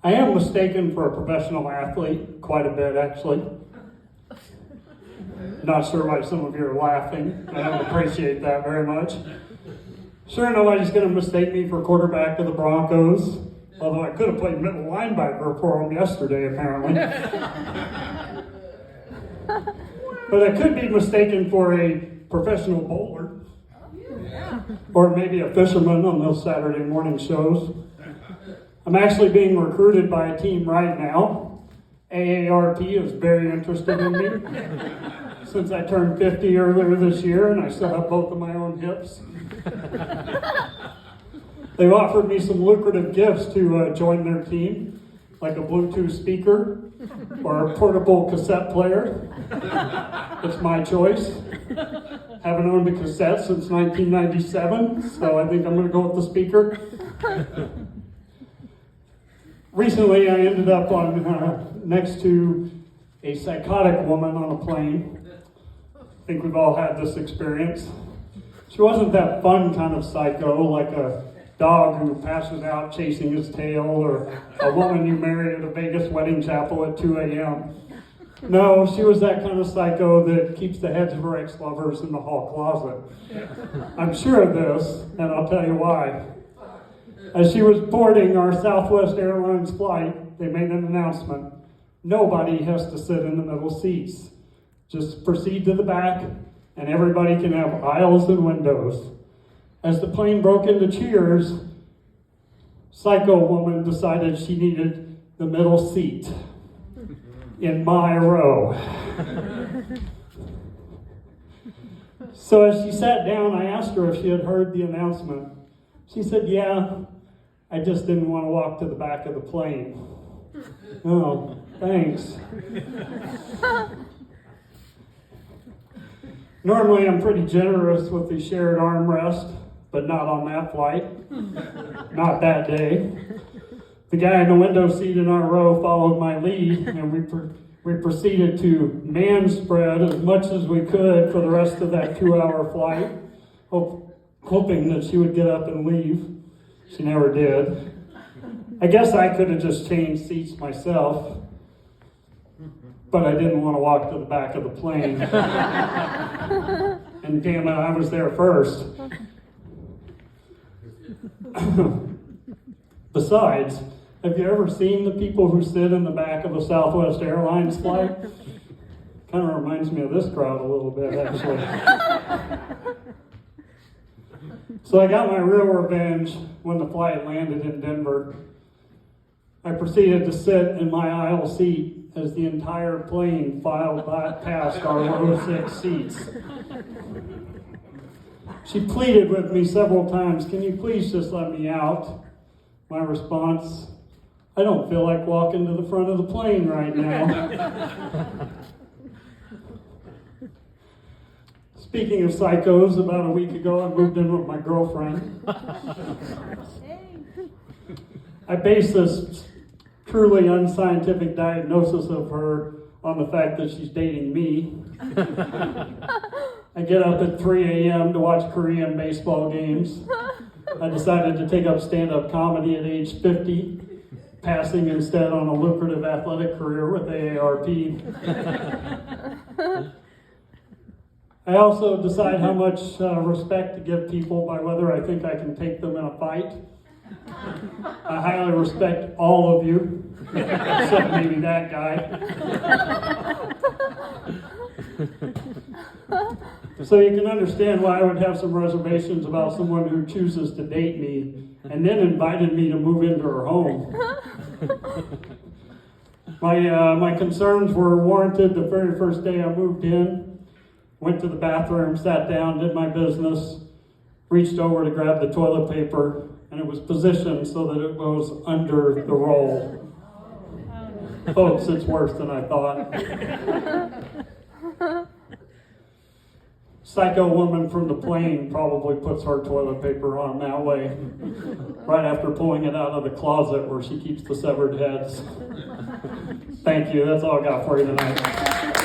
I am mistaken for a professional athlete, quite a bit actually. Not sure why some of you are laughing. I don't appreciate that very much. Sure, nobody's going to mistake me for quarterback of the Broncos, although I could have played middle linebacker for them yesterday, apparently. But I could be mistaken for a professional bowler, or maybe a fisherman on those Saturday morning shows. I'm actually being recruited by a team right now. AARP is very interested in me. Since I turned 50 earlier this year and I still have both of my own hips. They've offered me some lucrative gifts to join their team, like a Bluetooth speaker or a portable cassette player. It's my choice. Haven't owned a cassette since 1997, so I think I'm going to go with the speaker. Recently, I ended up on next to a psychotic woman on a plane. I think we've all had this experience. She wasn't that fun kind of psycho, like a dog who passes out chasing his tail, or a woman you married at a Vegas wedding chapel at 2 a.m. No, she was that kind of psycho that keeps the heads of her ex-lovers in the hall closet. I'm sure of this, and I'll tell you why. As she was boarding our Southwest Airlines flight, they made an announcement. Nobody has to sit in the middle seats. Just proceed to the back, and everybody can have aisles and windows. As the plane broke into cheers, Psycho Woman decided she needed the middle seat in my row. So as she sat down, I asked her if she had heard the announcement. She said, yeah, I just didn't want to walk to the back of the plane. Oh, thanks. Normally, I'm pretty generous with the shared armrest, but not on that flight. Not that day. The guy in the window seat in our row followed my lead, and we proceeded to man spread as much as we could for the rest of that 2-hour flight, hoping that she would get up and leave. She never did. I guess I could have just changed seats myself, but I didn't want to walk to the back of the plane. And damn it, I was there first. Besides, have you ever seen the people who sit in the back of a Southwest Airlines flight? Kind of reminds me of this crowd a little bit, actually. So I got my real revenge when the flight landed in Denver. I proceeded to sit in my aisle seat as the entire plane filed past our row 6 seats. She pleaded with me several times, can you please just let me out? My response, I don't feel like walking to the front of the plane right now. Speaking of psychos, about a week ago I moved in with my girlfriend. I based this truly unscientific diagnosis of her on the fact that she's dating me. I get up at 3 a.m. to watch Korean baseball games. I decided to take up stand-up comedy at age 50, passing instead on a lucrative athletic career with AARP. I also decide how much respect to give people by whether I think I can take them in a fight. I highly respect all of you, except maybe that guy. So you can understand why I would have some reservations about someone who chooses to date me and then invited me to move into her home. My concerns were warranted the very first day I moved in. Went to the bathroom, sat down, did my business, reached over to grab the toilet paper, and it was positioned so that it was under the roll. Folks, it's worse than I thought. Psycho woman from the plane probably puts her toilet paper on that way, right after pulling it out of the closet where she keeps the severed heads. Thank you, that's all I got for you tonight.